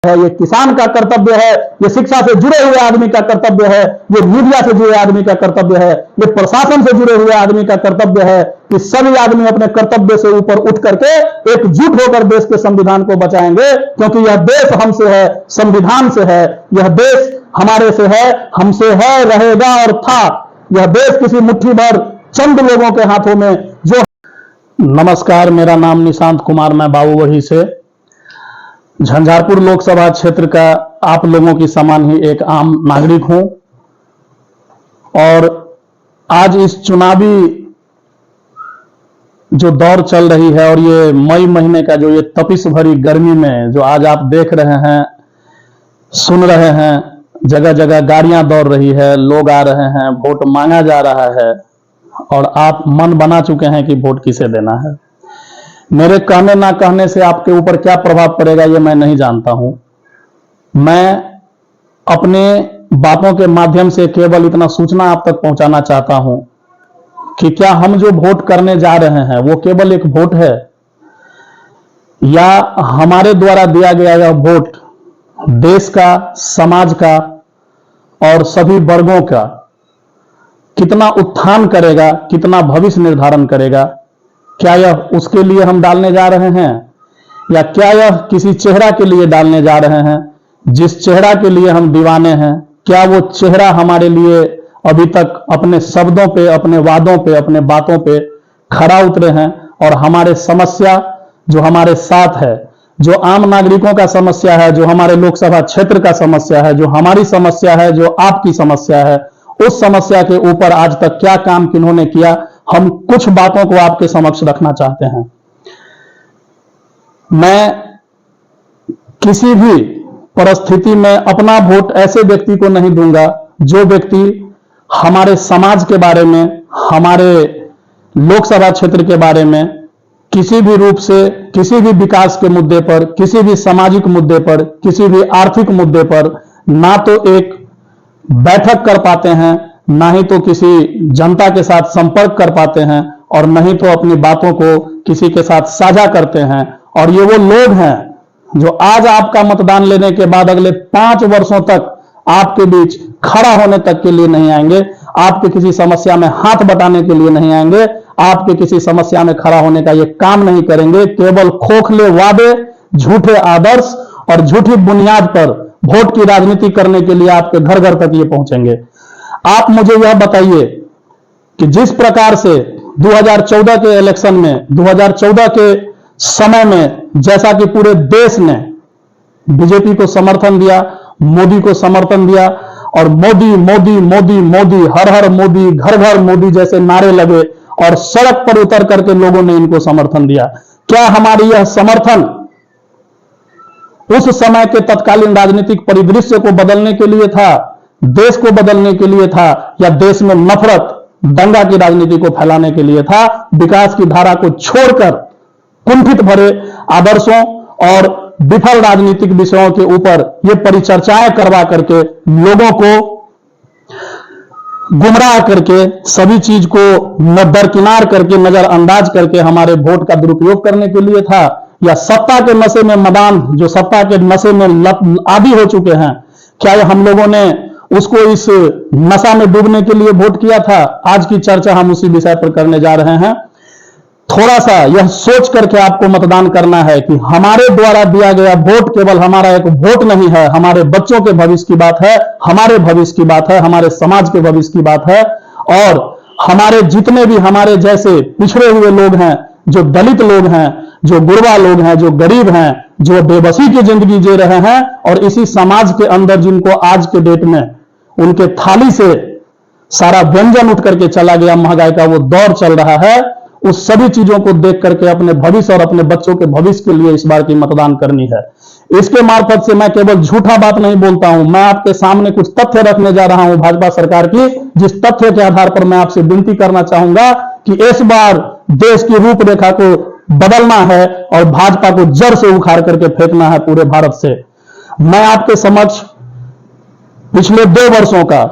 है, ये किसान का कर्तव्य है, ये शिक्षा से जुड़े हुए आदमी का कर्तव्य है, ये मीडिया से जुड़े आदमी का कर्तव्य है, ये प्रशासन से जुड़े हुए आदमी का कर्तव्य है कि सभी आदमी अपने कर्तव्य से ऊपर उठ करके एकजुट होकर देश के संविधान को बचाएंगे, क्योंकि यह देश हमसे है, संविधान से है, यह देश हमारे से है, हमसे है, रहेगा और था। यह देश किसी मुट्ठी भर चंद लोगों के हाथों में जो। नमस्कार, मेरा नाम निशांत कुमार, मैं बाबूवढ़ी से झंझारपुर लोकसभा क्षेत्र का आप लोगों की समान ही एक आम नागरिक हूं और आज इस चुनावी जो दौर चल रही है और ये मई महीने का जो ये तपिश भरी गर्मी में जो आज आप देख रहे हैं, सुन रहे हैं, जगह जगह गाड़ियां दौड़ रही है, लोग आ रहे हैं, वोट मांगा जा रहा है और आप मन बना चुके हैं कि वोट किसे देना है। मेरे कहने ना कहने से आपके ऊपर क्या प्रभाव पड़ेगा ये मैं नहीं जानता हूं। मैं अपने बातों के माध्यम से केवल इतना सूचना आप तक पहुंचाना चाहता हूं कि क्या हम जो वोट करने जा रहे हैं वो केवल एक वोट है या हमारे द्वारा दिया गया यह वोट देश का, समाज का और सभी वर्गों का कितना उत्थान करेगा, कितना भविष्य निर्धारण करेगा। क्या यह उसके लिए हम डालने जा रहे हैं या क्या यह किसी चेहरा के लिए डालने जा रहे हैं जिस चेहरा के लिए हम दीवाने हैं? क्या वो चेहरा हमारे लिए अभी तक अपने शब्दों पे, अपने वादों पे, अपने बातों पे खरा उतरे हैं और हमारे समस्या जो हमारे साथ है, जो आम नागरिकों का समस्या है, जो हमारे लोकसभा क्षेत्र का समस्या है, जो हमारी समस्या है, जो आपकी समस्या है, उस समस्या के ऊपर आज तक क्या काम किन्होंने किया, हम कुछ बातों को आपके समक्ष रखना चाहते हैं। मैं किसी भी परिस्थिति में अपना वोट ऐसे व्यक्ति को नहीं दूंगा जो व्यक्ति हमारे समाज के बारे में, हमारे लोकसभा क्षेत्र के बारे में किसी भी रूप से, किसी भी विकास के मुद्दे पर, किसी भी सामाजिक मुद्दे पर, किसी भी आर्थिक मुद्दे पर ना तो एक बैठक कर पाते हैं, ना ही तो किसी जनता के साथ संपर्क कर पाते हैं और नहीं तो अपनी बातों को किसी के साथ साझा करते हैं। और ये वो लोग हैं जो आज आपका मतदान लेने के बाद अगले 5 वर्षों तक आपके बीच खड़ा होने तक के लिए नहीं आएंगे, आपके किसी समस्या में हाथ बटाने के लिए नहीं आएंगे, आपके किसी समस्या में खड़ा होने का ये काम नहीं करेंगे। केवल खोखले वादे, झूठे आदर्श और झूठी बुनियाद पर वोट की राजनीति करने के लिए आपके घर घर तक ये पहुंचेंगे। आप मुझे यह बताइए कि जिस प्रकार से 2014 के इलेक्शन में, 2014 के समय में जैसा कि पूरे देश ने बीजेपी को समर्थन दिया, मोदी को समर्थन दिया और मोदी मोदी मोदी मोदी, हर हर मोदी, घर घर मोदी जैसे नारे लगे और सड़क पर उतर करके लोगों ने इनको समर्थन दिया, क्या हमारी यह समर्थन उस समय के तत्कालीन राजनीतिक परिदृश्य को बदलने के लिए था, देश को बदलने के लिए था, या देश में नफरत, दंगा की राजनीति को फैलाने के लिए था? विकास की धारा को छोड़कर कुंठित भरे आदर्शों और विफल राजनीतिक विषयों के ऊपर ये परिचर्चाएं करवा करके लोगों को गुमराह करके, सभी चीज को दरकिनार करके, नजरअंदाज करके हमारे वोट का दुरुपयोग करने के लिए था? या सत्ता के नशे में मदान, जो सत्ता के नशे में आदी हो चुके हैं, क्या हम लोगों ने उसको इस नशा में डूबने के लिए वोट किया था? आज की चर्चा हम उसी विषय पर करने जा रहे हैं। थोड़ा सा यह सोच करके आपको मतदान करना है कि हमारे द्वारा दिया गया वोट केवल हमारा एक वोट नहीं है, हमारे बच्चों के भविष्य की बात है, हमारे भविष्य की बात है, हमारे समाज के भविष्य की बात है और हमारे जितने भी हमारे जैसे पिछड़े हुए लोग हैं, जो दलित लोग हैं, जो गुरबा लोग हैं, जो गरीब हैं, जो बेबसी की जिंदगी जी रहे हैं और इसी समाज के अंदर जिनको आज के डेट में उनके थाली से सारा व्यंजन उठ करके चला गया, महंगाई का वो दौर चल रहा है, उस सभी चीजों को देख करके अपने भविष्य और अपने बच्चों के भविष्य के लिए इस बार की मतदान करनी है। इसके मार्फत से मैं केवल झूठा बात नहीं बोलता हूं, मैं आपके सामने कुछ तथ्य रखने जा रहा हूं भाजपा सरकार की, जिस तथ्य के आधार पर मैं आपसे विनती करना चाहूंगा कि इस बार देश की रूपरेखा को बदलना है और भाजपा को जड़ से उखाड़ करके फेंकना है पूरे भारत से। मैं आपके समक्ष पिछले 2 वर्षों का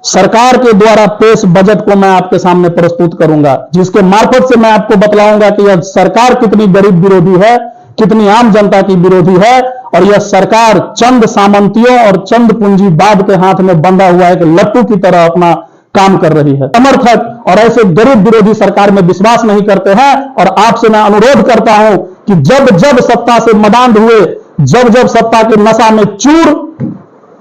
सरकार के द्वारा पेश बजट को मैं आपके सामने प्रस्तुत करूंगा, जिसके मार्फत से मैं आपको बतलाऊंगा कि यह सरकार कितनी गरीब विरोधी है, कितनी आम जनता की विरोधी है और यह सरकार चंद सामंतियों और चंद पूंजीवाद के हाथ में बंधा हुआ एक लट्टू की तरह अपना काम कर रही है। समर्थक और ऐसे गरीब विरोधी सरकार में विश्वास नहीं करते हैं और आपसे मैं अनुरोध करता हूं कि जब जब सत्ता से मदांध हुए, जब जब सत्ता के नशा में चूर,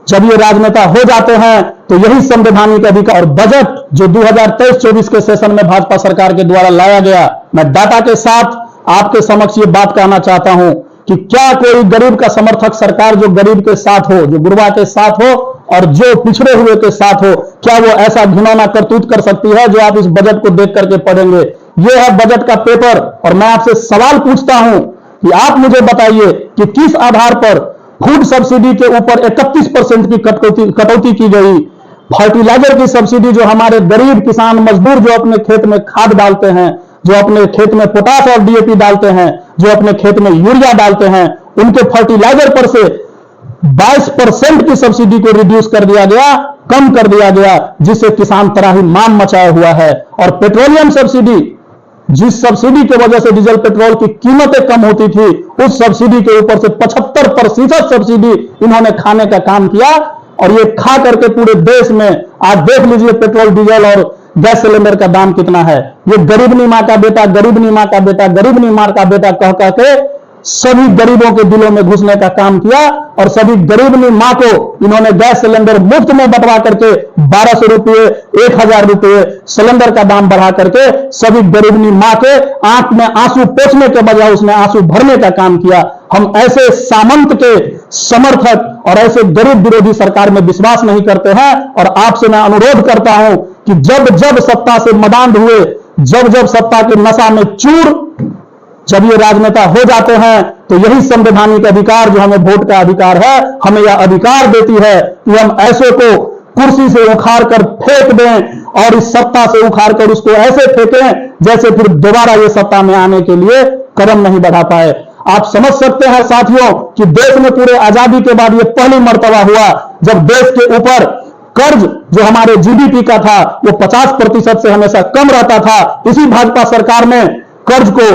जब ये राजनेता हो जाते हैं तो यही संवैधानिक अधिकार। और बजट जो 2023-24 के सेशन में भाजपा सरकार के द्वारा लाया गया, मैं डाटा के साथ आपके समक्ष ये बात कहना चाहता हूं कि क्या कोई गरीब का समर्थक सरकार जो गरीब के साथ हो, जो गुरबा के साथ हो और जो पिछड़े हुए के साथ हो, क्या वो ऐसा घिनौना करतूत कर सकती है जो आप इस बजट को देख करके पढ़ेंगे? ये है बजट का पेपर और मैं आपसे सवाल पूछता हूं कि आप मुझे बताइए कि किस आधार पर फूड सब्सिडी के ऊपर 31% की कटौती की गई, फर्टिलाइजर की सब्सिडी जो हमारे गरीब किसान मजदूर जो अपने खेत में खाद डालते हैं, जो अपने खेत में पोटाश और डीएपी डालते हैं, जो अपने खेत में यूरिया डालते हैं, उनके फर्टिलाइजर पर से 22% की सब्सिडी को रिड्यूस कर दिया गया, कम कर दिया गया, जिससे किसान त्राहिमाम मचाया हुआ है। और पेट्रोलियम सब्सिडी, जिस सब्सिडी की वजह से डीजल पेट्रोल की कीमतें कम होती थी, उस सब्सिडी के ऊपर से 75% सब्सिडी इन्होंने खाने का काम किया। और ये खा करके पूरे देश में आज देख लीजिए पेट्रोल, डीजल और गैस सिलेंडर का दाम कितना है। ये गरीबनी मां का बेटा, गरीबनी मां का बेटा, गरीबनी मां का बेटा कह कहके सभी गरीबों के दिलों में घुसने का काम किया और सभी गरीबनी मां को इन्होंने गैस सिलेंडर मुफ्त में बंटवा करके 1200 रुपये, 1000 रुपये सिलेंडर का दाम बढ़ा करके सभी गरीबनी मां के आंख में आंसू पोंछने के बजाय उसने आंसू भरने का काम किया। हम ऐसे सामंत के समर्थक और ऐसे गरीब विरोधी सरकार में विश्वास नहीं करते हैं और आपसे मैं अनुरोध करता हूं कि जब जब सत्ता से मदांध हुए, जब जब सत्ता के नशा में चूर, जब ये राजनेता हो जाते हैं तो यही संवैधानिक अधिकार जो हमें वोट का अधिकार है, हमें यह अधिकार देती है कि हम ऐसे को कुर्सी से उखाड़ कर फेंक दें और इस सत्ता से उखाड़ कर उसको ऐसे फेंकें जैसे फिर दोबारा ये सत्ता में आने के लिए कदम नहीं बढ़ा पाए। आप समझ सकते हैं साथियों कि देश में पूरे आजादी के बाद ये पहली मर्तबा हुआ जब देश के ऊपर कर्ज जो हमारे जीडीपी का था वो 50% से हमेशा कम रहता था। इसी भाजपा सरकार ने कर्ज को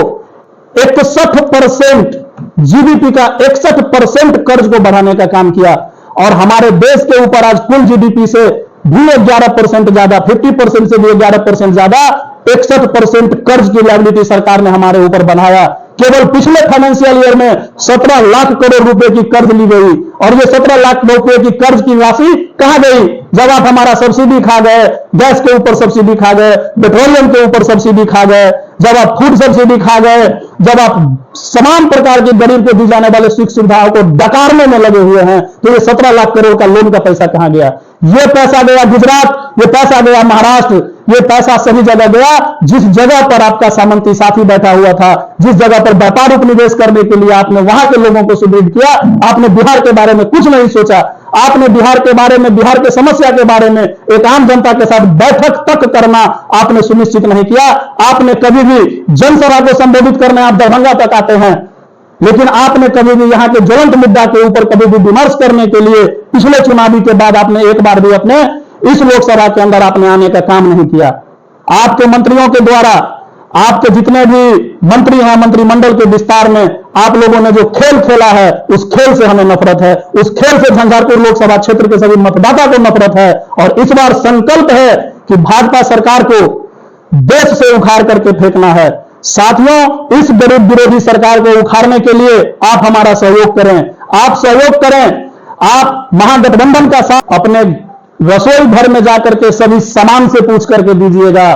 61%, जीडीपी का 61% कर्ज को बढ़ाने का काम किया और हमारे देश के ऊपर आज कुल जीडीपी से भी 11% ज्यादा, 50% से भी 11% ज्यादा 61% कर्ज की लायबिलिटी सरकार ने हमारे ऊपर बनाया। केवल पिछले फाइनेंशियल ईयर में 17 लाख करोड़ रुपए की कर्ज ली गई और ये 17 लाख रुपए की कर्ज की राशि कहां गई? जब आप हमारा सब्सिडी खा गए, गैस के ऊपर सब्सिडी खा गए, पेट्रोलियम के ऊपर सब्सिडी खा गए, जब आप फूड सब्सिडी खा गए, जब आप तमाम प्रकार के गरीब को दी जाने वाले सुख सुविधाओं को डकारने में लगे हुए हैं, तो ये 17 लाख करोड़ का लोन का पैसा कहां गया? ये पैसा गया गुजरात, ये पैसा गया महाराष्ट्र, ये पैसा सभी जगह गया जिस जगह पर आपका सामंती साथी बैठा हुआ था, जिस जगह पर व्यापार उपनिवेश करने के लिए आपने वहां के लोगों को सुदृढ़ किया। आपने बिहार के बारे में कुछ नहीं सोचा, आपने बिहार के बारे में, बिहार के समस्या के बारे में एक आम जनता के साथ बैठक तक करना आपने सुनिश्चित नहीं किया। आपने कभी भी जनसभा को संबोधित करने आप दरभंगा तक आते हैं, लेकिन आपने कभी भी यहां के ज्वलंत मुद्दा के ऊपर कभी भी विमर्श करने के लिए पिछले चुनावी के बाद आपने एक बार भी अपने इस लोकसभा के अंदर आपने आने का काम नहीं किया। आपके मंत्रियों के द्वारा, आपके जितने भी मंत्री हैं, मंत्रिमंडल के विस्तार में आप लोगों ने जो खेल खेला है, उस खेल से हमें नफरत है। उस खेल से झंझारपुर लोकसभा क्षेत्र के सभी मतदाता को नफरत है और इस बार संकल्प है कि भाजपा सरकार को देश से उखाड़ करके फेंकना है। साथियों, इस गरीब विरोधी सरकार को उखाड़ने के लिए आप हमारा सहयोग करें, आप सहयोग करें। आप महागठबंधन का साथ अपने रसोई घर में जाकर के सभी सामान से पूछ करके दीजिएगा,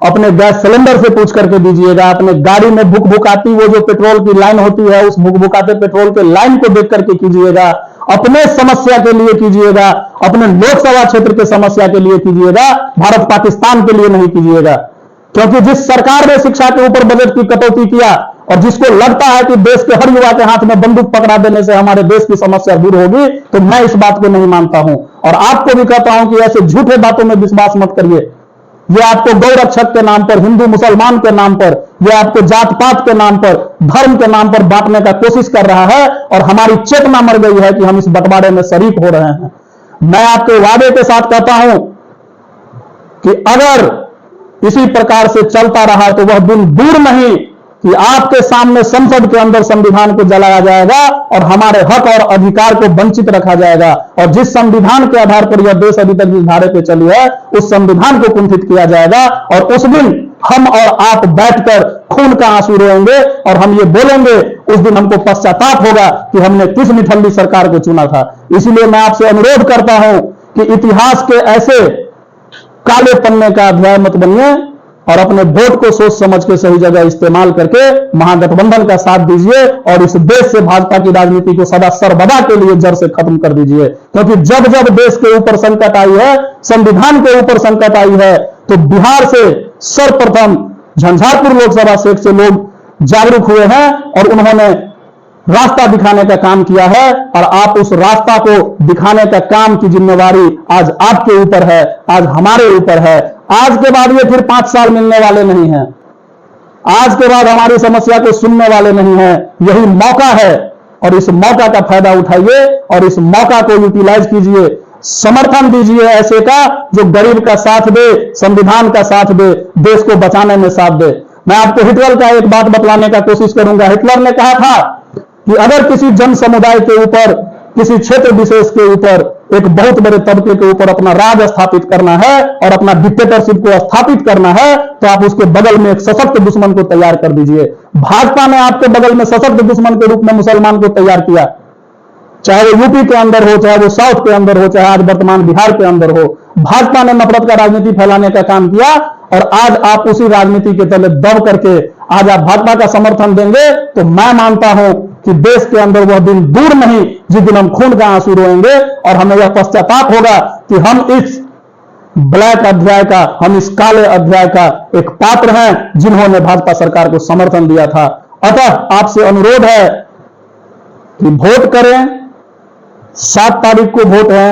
अपने गैस सिलेंडर से पूछ करके दीजिएगा, अपने गाड़ी में भुक भुकाती वो जो पेट्रोल की लाइन होती है उस भुक भुकाते पेट्रोल के लाइन को देख करके कीजिएगा, अपने समस्या के लिए कीजिएगा, अपने लोकसभा क्षेत्र के समस्या के लिए कीजिएगा, भारत पाकिस्तान के लिए नहीं कीजिएगा। क्योंकि जिस सरकार ने शिक्षा के ऊपर बजट की कटौती किया और जिसको लगता है कि देश के हर युवा के हाथ में बंदूक पकड़ा देने से हमारे देश की समस्या दूर होगी, तो मैं इस बात को नहीं मानता हूं और आपको भी कहता हूं कि ऐसे झूठे बातों में विश्वास मत करिए। ये आपको गौरक्षक के नाम पर, हिंदू मुसलमान के नाम पर, ये आपको जात पात के नाम पर, धर्म के नाम पर बांटने का कोशिश कर रहा है और हमारी चेतना मर गई है कि हम इस बंटवारे में शरीक हो रहे हैं। मैं आपके वादे के साथ कहता हूं कि अगर इसी प्रकार से चलता रहा तो वह दिन दूर नहीं कि आपके सामने संसद के अंदर संविधान को जलाया जाएगा और हमारे हक और अधिकार को वंचित रखा जाएगा, और जिस संविधान के आधार पर यह देश अभी तक जिस धारे पे चली है उस संविधान को कुंठित किया जाएगा। और उस दिन हम और आप बैठकर खून का आंसू रोएंगे और हम ये बोलेंगे, उस दिन हमको पश्चाताप होगा कि हमने किस निठल्ली सरकार को चुना था। इसलिए मैं आपसे अनुरोध करता हूं कि इतिहास के ऐसे काले पन्ने का अध्याय मत बनिए और अपने वोट को सोच समझ के सही जगह इस्तेमाल करके महागठबंधन का साथ दीजिए और इस देश से भाजपा की राजनीति को सदा सर्वदा के लिए जड़ से खत्म कर दीजिए। क्योंकि जब जब देश के ऊपर संकट आई है, संविधान के ऊपर संकट आई है, तो बिहार से सर्वप्रथम झंझारपुर लोकसभा सीट से लोग जागरूक हुए हैं और उन्होंने रास्ता दिखाने का काम किया है, और आप उस रास्ता को दिखाने का काम की जिम्मेवारी आज आपके ऊपर है, आज हमारे ऊपर है। आज के बाद ये फिर 5 साल मिलने वाले नहीं हैं, आज के बाद हमारी समस्या को सुनने वाले नहीं हैं। यही मौका है और इस मौका का फायदा उठाइए और इस मौका को यूटिलाइज कीजिए, समर्थन दीजिए ऐसे का जो गरीब का साथ दे, संविधान का साथ दे, देश को बचाने में साथ दे। मैं आपको हिटलर का एक बात बतलाने का कोशिश करूंगा। हिटलर ने कहा था कि अगर किसी जन समुदाय के ऊपर, किसी क्षेत्र विशेष के ऊपर, एक बहुत बड़े तबके के ऊपर अपना राज स्थापित करना है और अपना डिक्टेटरशिप को स्थापित करना है, तो आप उसके बगल में एक सशक्त दुश्मन को तैयार कर दीजिए। भाजपा ने आपके बगल में सशक्त दुश्मन के रूप में मुसलमान को तैयार किया, चाहे वो यूपी के अंदर हो, चाहे वो साउथ के अंदर हो, चाहे आज वर्तमान बिहार के अंदर हो। भाजपा ने नफरत का राजनीति फैलाने का काम किया और आज आप उसी राजनीति के तले दब करके आज आप भाजपा का समर्थन देंगे, तो मैं मानता हूं कि देश के अंदर वह दिन दूर नहीं जिस दिन हम खून का आंसू रोएंगे और हमें यह पश्चाताप होगा कि हम इस ब्लैक अध्याय का, हम इस काले अध्याय का एक पात्र हैं जिन्होंने भाजपा सरकार को समर्थन दिया था। अतः आपसे अनुरोध है कि वोट करें। 7 तारीख को वोट है।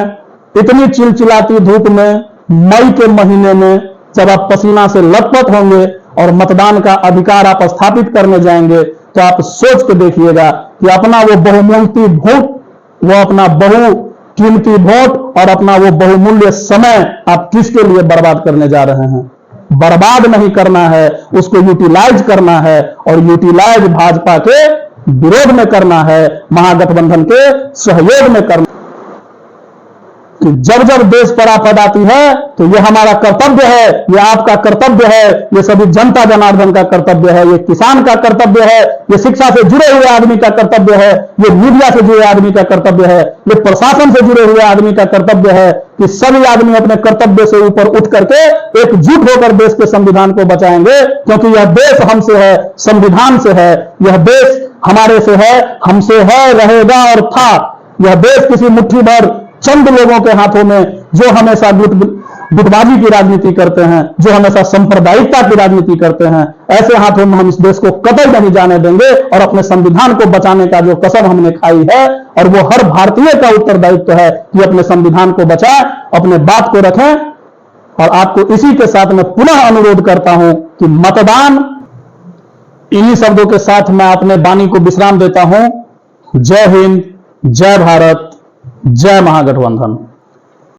इतनी चिलचिलाती धूप में, मई के महीने में जब आप पसीना से लथपथ होंगे और मतदान का अधिकार आप स्थापित करने जाएंगे, तो आप सोच के देखिएगा कि अपना वो बहुमूल्य वोट, वो अपना बहुकीमती वोट और अपना वो बहुमूल्य समय आप किसके लिए बर्बाद करने जा रहे हैं। बर्बाद नहीं करना है, उसको यूटिलाइज करना है, और यूटिलाइज भाजपा के विरोध में करना है, महागठबंधन के सहयोग में करना। कि जब जब देश पर आफत आती है तो यह हमारा कर्तव्य है, यह आपका कर्तव्य है, यह सभी जनता जनार्दन का कर्तव्य है, यह किसान का कर्तव्य है, यह शिक्षा से जुड़े हुए आदमी का कर्तव्य है, यह मीडिया से जुड़े आदमी का कर्तव्य है, यह प्रशासन से जुड़े हुए आदमी का कर्तव्य है कि सभी आदमी अपने कर्तव्य से ऊपर उठ करके एकजुट होकर देश के संविधान को बचाएंगे। क्योंकि यह देश हमसे है, संविधान से है, यह देश हमारे से है, हमसे है, रहेगा और था। यह देश किसी मुट्ठी भर चंद लोगों के हाथों में, जो हमेशा गुटबाजी की राजनीति करते हैं, जो हमेशा सांप्रदायिकता की राजनीति करते हैं, ऐसे हाथों में हम इस देश को कतई नहीं जाने देंगे। और अपने संविधान को बचाने का जो कसम हमने खाई है, और वो हर भारतीय का उत्तरदायित्व है कि अपने संविधान को बचाएं, अपने बात को रखें। और आपको इसी के साथ मैं पुनः अनुरोध करता हूं कि मतदान, इन्हीं शब्दों के साथ मैं अपने वाणी को विश्राम देता हूं। जय हिंद, जय भारत, जय महागठबंधन।